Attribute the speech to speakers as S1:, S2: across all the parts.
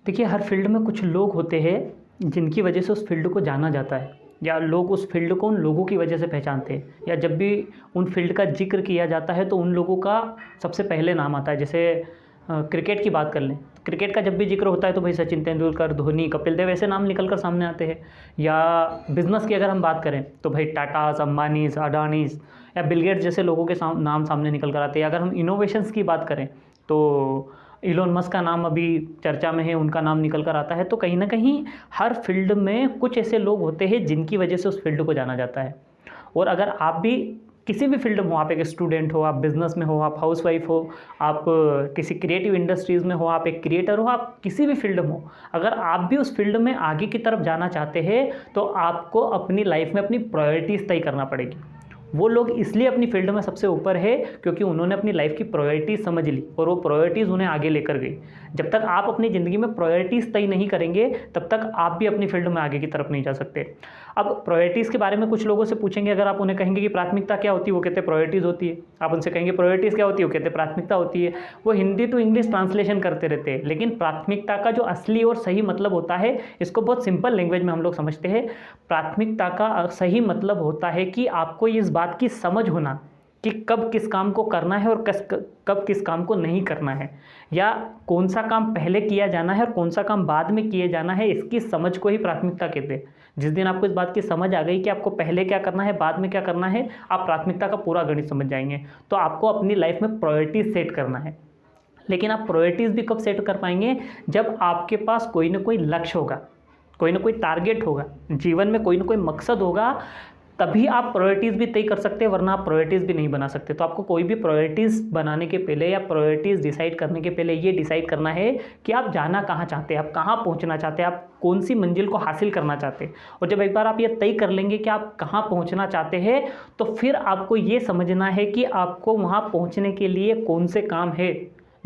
S1: देखिए, हर फील्ड में कुछ लोग होते हैं जिनकी वजह से उस फील्ड को जाना जाता है, या लोग उस फील्ड को उन लोगों की वजह से पहचानते हैं, या जब भी उन फील्ड का जिक्र किया जाता है तो उन लोगों का सबसे पहले नाम आता है। जैसे क्रिकेट की बात कर लें, क्रिकेट का जब भी जिक्र होता है तो भाई सचिन तेंदुलकर, धोनी, कपिल देव ऐसे नाम निकल कर सामने आते हैं। या बिज़नेस की अगर हम बात करें तो भाई टाटास, अंबानीज, अडानीज या बिल गेट्स जैसे लोगों के नाम सामने निकल कर आते हैं। अगर हम इनोवेशंस की बात करें तो इलोन मस्क का नाम अभी चर्चा में है, उनका नाम निकल कर आता है। तो कहीं ना कहीं हर फील्ड में कुछ ऐसे लोग होते हैं जिनकी वजह से उस फील्ड को जाना जाता है। और अगर आप भी किसी भी फील्ड में हो, आप एक स्टूडेंट हो, आप बिजनेस में हो, आप हाउसवाइफ हो, आप किसी क्रिएटिव इंडस्ट्रीज़ में हो, आप एक क्रिएटर हो, आप किसी भी फील्ड में हो, अगर आप भी उस फील्ड में आगे की तरफ जाना चाहते हैं तो आपको अपनी लाइफ में अपनी प्रायोरिटीज़ तय करना पड़ेगी। वो लोग इसलिए अपनी फील्ड में सबसे ऊपर है क्योंकि उन्होंने अपनी लाइफ की प्रायोरिटीज़ समझ ली और वो प्रायोरिटीज़ उन्हें आगे लेकर गई। जब तक आप अपनी ज़िंदगी में प्रायोरिटीज़ तय नहीं करेंगे तब तक आप भी अपनी फील्ड में आगे की तरफ नहीं जा सकते। अब प्रायोरिटीज़ के बारे में कुछ लोगों से पूछेंगे, अगर आप उन्हें कहेंगे कि प्राथमिकता क्या होती है, वो कहते हैं प्रायोरिटीज़ होती है। आप उनसे कहेंगे प्रायोरिटीज़ क्या होती है, वो कहते हैं प्राथमिकता होती है। वो हिंदी टू इंग्लिश ट्रांसलेशन करते रहते हैं, लेकिन प्राथमिकता का जो असली और सही मतलब होता है, इसको बहुत सिंपल लैंग्वेज में हम लोग समझते हैं। प्राथमिकता का सही मतलब होता है कि आपको इस बात की समझ होना कि कब किस काम को करना है और कब किस काम को नहीं करना है, या कौन सा काम पहले किया जाना है और कौन सा काम बाद में किए जाना है, इसकी समझ को ही प्राथमिकता कहते हैं। जिस दिन आपको इस बात की समझ आ गई कि आपको पहले क्या करना है, बाद में क्या करना है, आप प्राथमिकता का पूरा गणित समझ जाएंगे। तो आपको अपनी लाइफ में प्रायोरिटीज सेट करना है। लेकिन आप प्रायोरिटीज़ भी कब सेट कर पाएंगे, जब आपके पास कोई ना कोई लक्ष्य होगा, कोई ना कोई टारगेट होगा, जीवन में कोई ना कोई मकसद होगा, तभी आप प्रायोरिटीज़ भी तय कर सकते हैं, वरना आप प्रायोरिटीज़ भी नहीं बना सकते। तो आपको कोई भी प्रायोरिटीज़ बनाने के पहले या प्रायोरिटीज़ डिसाइड करने के पहले ये डिसाइड करना है कि आप जाना कहाँ चाहते हैं, आप कहाँ पहुँचना चाहते हैं, आप कौन सी मंजिल को हासिल करना चाहते हैं। और जब एक बार आप ये तय कर लेंगे कि आप कहाँ पहुँचना चाहते हैं, तो फिर आपको ये समझना है कि आपको वहाँ पहुँचने के लिए कौन से काम है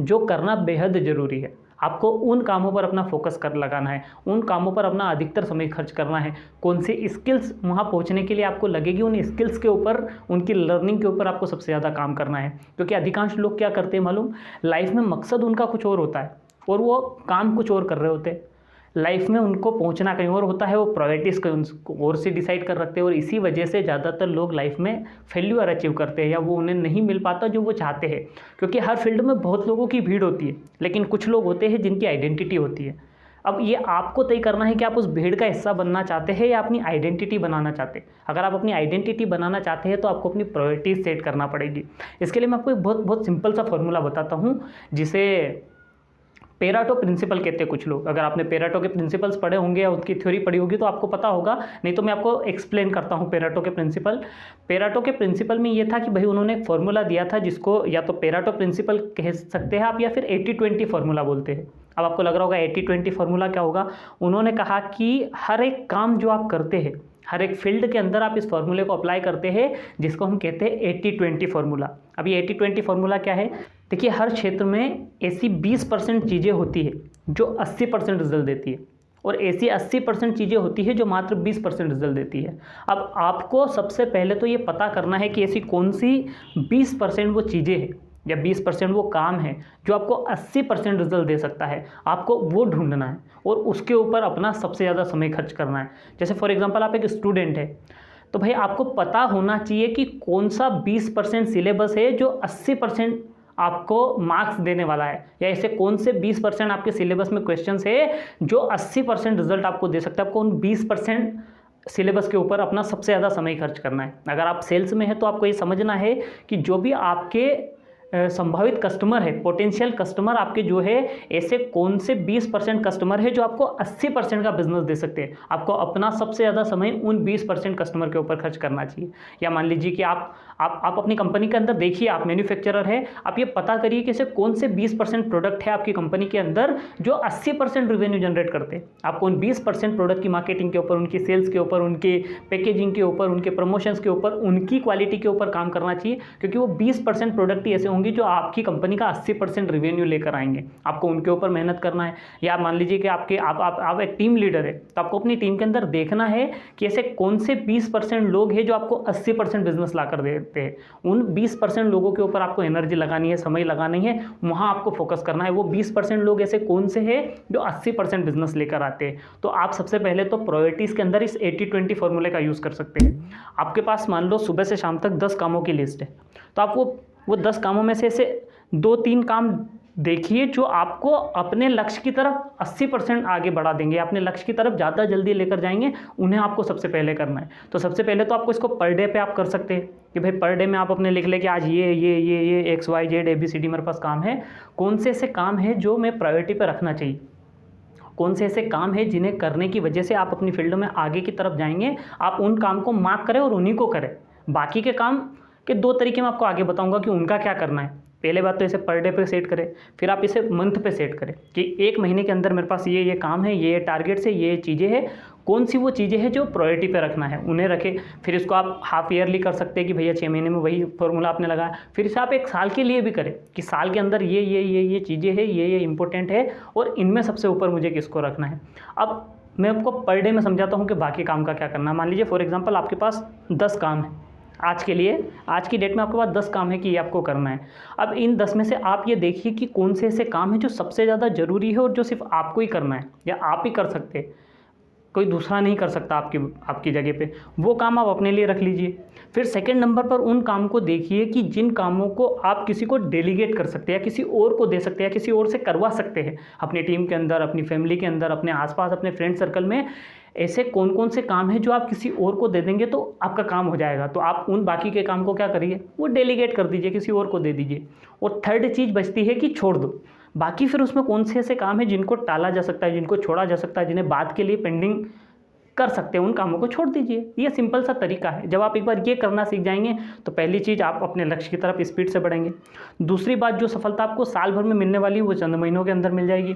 S1: जो करना बेहद ज़रूरी है। आपको उन कामों पर अपना फोकस कर लगाना है, उन कामों पर अपना अधिकतर समय खर्च करना है। कौन सी स्किल्स वहाँ पहुँचने के लिए आपको लगेगी, उन स्किल्स के ऊपर, उनकी लर्निंग के ऊपर आपको सबसे ज़्यादा काम करना है। क्योंकि अधिकांश लोग क्या करते हैं मालूम, लाइफ में मकसद उनका कुछ और होता है और वो काम कुछ और कर रहे होते हैं। लाइफ में उनको पहुंचना कहीं और होता है, वो प्रायोरिटीज़ कहीं और से डिसाइड कर रखते हैं, और इसी वजह से ज़्यादातर लोग लाइफ में फेल्यूर अचीव करते हैं, या वो उन्हें नहीं मिल पाता जो वो चाहते हैं। क्योंकि हर फील्ड में बहुत लोगों की भीड़ होती है, लेकिन कुछ लोग होते हैं जिनकी आइडेंटिटी होती है। अब ये आपको तय करना है कि आप उस भीड़ का हिस्सा बनना चाहते हैं या अपनी आइडेंटिटी बनाना चाहते हैं। अगर आप अपनी आइडेंटिटी बनाना चाहते हैं तो आपको अपनी प्रायोरिटीज सेट करना पड़ेगी। इसके लिए मैं आपको एक बहुत सिंपल सा फॉर्मूला बताता हूँ, जिसे पेराटो प्रिंसिपल कहते हैं कुछ लोग। अगर आपने पेराटो के प्रिंसिपल्स पढ़े होंगे या उसकी थ्योरी पढ़ी होगी तो आपको पता होगा, नहीं तो मैं आपको एक्सप्लेन करता हूँ पेराटो के प्रिंसिपल। पेराटो के प्रिंसिपल में ये था कि भाई उन्होंने एक फॉर्मूला दिया था जिसको या तो पेराटो प्रिंसिपल कह सकते हैं आप, या फिर 80-20 फार्मूला बोलते हैं। अब आपको लग रहा होगा 80-20 फार्मूला क्या होगा। उन्होंने कहा कि हर एक काम जो आप करते हैं, हर एक फील्ड के अंदर आप इस फार्मूले को अप्लाई करते हैं, जिसको हम कहते हैं 80-20 फार्मूला। अब ये 80-20 फार्मूला क्या है, देखिए हर क्षेत्र में ऐसी 20% चीज़ें होती है जो 80% रिजल्ट देती है, और ऐसी 80% चीज़ें होती है जो मात्र 20% रिजल्ट देती है। अब आपको सबसे पहले तो ये पता करना है कि ऐसी कौन सी 20% वो चीज़ें हैं या 20% वो काम है जो आपको 80% रिजल्ट दे सकता है। आपको वो ढूंढना है और उसके ऊपर अपना सबसे ज़्यादा समय खर्च करना है। जैसे फॉर एग्जांपल आप एक स्टूडेंट है, तो भाई आपको पता होना चाहिए कि कौन सा 20% सिलेबस है जो 80% आपको मार्क्स देने वाला है, या ऐसे कौन से 20% आपके सिलेबस में क्वेश्चंस है जो 80% रिजल्ट आपको दे सकता है। आपको उन 20% सिलेबस के ऊपर अपना सबसे ज़्यादा समय खर्च करना है। अगर आप सेल्स में है तो आपको ये समझना है कि जो भी आपके संभावित कस्टमर है, पोटेंशियल कस्टमर आपके जो है, ऐसे कौन से 20% कस्टमर है जो आपको 80% का बिजनेस दे सकते हैं। आपको अपना सबसे ज़्यादा समय उन 20% कस्टमर के ऊपर खर्च करना चाहिए। या मान लीजिए कि आप अपनी कंपनी के अंदर देखिए, आप मैन्युफैक्चरर है, आप ये पता करिए कि ऐसे कौन से 20% प्रोडक्ट है आपकी कंपनी के अंदर जो 80% रेवेन्यू जनरेट करते हैं। आपको उन 20% प्रोडक्ट की मार्केटिंग के ऊपर, उनकी सेल्स के ऊपर, उनके पैकेजिंग के ऊपर, उनके प्रमोशंस के ऊपर, उनकी क्वालिटी के ऊपर काम करना चाहिए, क्योंकि वो 20% प्रोडक्ट ही ऐसे होंगे होंगी जो आपकी कंपनी का 80% रेवेन्यू लेकर आएंगे। आपको उनके ऊपर मेहनत करना है। या मान लीजिए कि आप एक टीम लीडर है, तो आपको अपनी टीम के अंदर देखना है कि ऐसे कौन से 20% लोग हैं जो आपको 80% बिजनेस ला कर देते हैं। उन 20% लोगों के ऊपर आपको एनर्जी लगानी है, समय लगानी है, वहाँ आपको फोकस करना है। वो 20% लोग ऐसे कौन से हैं जो 80% बिजनेस लेकर आते हैं। तो आप सबसे पहले तो प्रायोरिटीज़ के अंदर इस 80-20 फॉर्मूले का यूज़ कर सकते हैं। आपके पास मान लो सुबह से शाम तक 10 कामों की लिस्ट है, तो आप वो 10 कामों में से ऐसे 2-3 काम देखिए जो आपको अपने लक्ष्य की तरफ 80% आगे बढ़ा देंगे, अपने लक्ष्य की तरफ ज़्यादा जल्दी लेकर जाएंगे, उन्हें आपको सबसे पहले करना है। तो सबसे पहले तो आपको इसको पर डे पे आप कर सकते हैं कि भाई पर डे में आप अपने लिख ले कि आज ये XYZ ABCD मेरे पास काम है। कौन से ऐसे काम है जो मैं प्रायोरिटी पे रखना चाहिए, कौन से ऐसे काम है जिन्हें करने की वजह से आप अपनी फील्ड में आगे की तरफ जाएंगे, आप उन काम को मार्क करें और उन्हीं को करें। बाकी के काम के 2 तरीके मैं आपको आगे बताऊंगा कि उनका क्या करना है। पहले बात तो इसे पर डे पे सेट करें, फिर आप इसे मंथ पे सेट करें कि 1 महीने के अंदर मेरे पास ये काम है, ये टारगेट्स है, ये चीज़ें हैं, कौन सी वो चीज़ें हैं जो प्रायोरिटी पे रखना है उन्हें रखें। फिर इसको आप हाफ ईयरली कर सकते हैं कि भैया 6 महीने में वही फॉर्मूला आपने लगाया। फिर इसे आप 1 साल के लिए भी करें कि साल के अंदर ये चीज़ें हैं, ये इंपॉर्टेंट है और इनमें सबसे ऊपर मुझे किसको रखना है। अब मैं आपको पर डे में समझाता हूँ कि बाकी काम का क्या करना है। मान लीजिए फॉर एग्जाम्पल आपके पास 10 काम है आज के लिए, आज की डेट में आपके पास 10 काम है कि ये आपको करना है। अब इन 10 में से आप ये देखिए कि कौन से ऐसे काम हैं जो सबसे ज़्यादा ज़रूरी है और जो सिर्फ आपको ही करना है या आप ही कर सकते हैं, कोई दूसरा नहीं कर सकता आपकी जगह पे। वो काम आप अपने लिए रख लीजिए। फिर सेकंड नंबर पर उन काम को देखिए कि जिन कामों को आप किसी को डेलीगेट कर सकते हैं या किसी और को दे सकते हैं या किसी और से करवा सकते हैं, अपनी टीम के अंदर, अपनी फैमिली के अंदर, अपने आसपास, अपने फ्रेंड सर्कल में ऐसे कौन कौन से काम हैं जो आप किसी और को दे देंगे तो आपका काम हो जाएगा। तो आप उन बाकी के काम को क्या करिए, वो डेलीगेट कर दीजिए, किसी और को दे दीजिए। और थर्ड चीज़ बचती है कि छोड़ दो। बाकी फिर उसमें कौन से ऐसे काम हैं जिनको टाला जा सकता है, जिनको छोड़ा जा सकता है, जिन्हें बाद के लिए पेंडिंग कर सकते हैं, उन कामों को छोड़ दीजिए। ये सिंपल सा तरीका है। जब आप एक बार ये करना सीख जाएंगे तो पहली चीज़ आप अपने लक्ष्य की तरफ स्पीड से बढ़ेंगे। दूसरी बात, जो सफलता आपको साल भर में मिलने वाली है वो चंद महीनों के अंदर मिल जाएगी।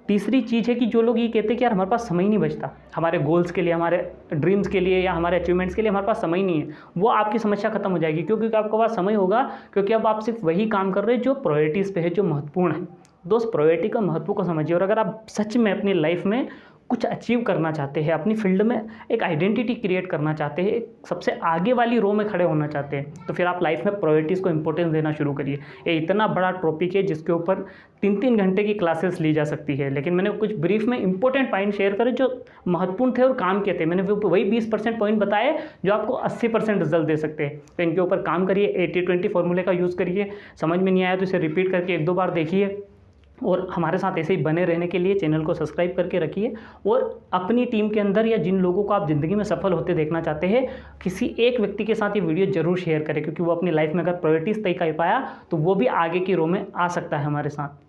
S1: तीसरी चीज़ है कि जो लोग ये कहते हैं कि यार हमारे पास समय ही नहीं बचता, हमारे गोल्स के लिए, हमारे ड्रीम्स के लिए या हमारे अचीवमेंट्स के लिए हमारे पास समय नहीं है, वो आपकी समस्या खत्म हो जाएगी। क्योंकि आपके पास समय होगा, क्योंकि अब आप सिर्फ वही काम कर रहे हैं जो प्रायोरिटीज़ पे है, जो महत्वपूर्ण है। दोस्त, प्रायोरिटी का महत्व को समझिए। और अगर आप सच में अपनी लाइफ में कुछ अचीव करना चाहते हैं, अपनी फील्ड में एक आइडेंटिटी क्रिएट करना चाहते हैं, एक सबसे आगे वाली रो में खड़े होना चाहते हैं, तो फिर आप लाइफ में प्रायोरिटीज़ को इंपॉर्टेंस देना शुरू करिए। ये इतना बड़ा टॉपिक है जिसके ऊपर 3-3 घंटे की क्लासेस ली जा सकती है, लेकिन मैंने कुछ ब्रीफ में इंपॉर्टेंट पॉइंट शेयर करे जो महत्वपूर्ण थे और काम के थे। मैंने वही 20% पॉइंट बताए जो आपको 80% रिजल्ट दे सकते हैं। तो इनके ऊपर काम करिए, 80-20 फॉर्मूले का यूज़ करिए। समझ में नहीं आया तो इसे रिपीट करके 1-2 बार देखिए। और हमारे साथ ऐसे ही बने रहने के लिए चैनल को सब्सक्राइब करके रखिए। और अपनी टीम के अंदर या जिन लोगों को आप ज़िंदगी में सफल होते देखना चाहते हैं, किसी एक व्यक्ति के साथ ये वीडियो जरूर शेयर करें, क्योंकि वो अपनी लाइफ में अगर प्रायोरिटीज़ तय कर पाया तो वो भी आगे की रो में आ सकता है हमारे साथ।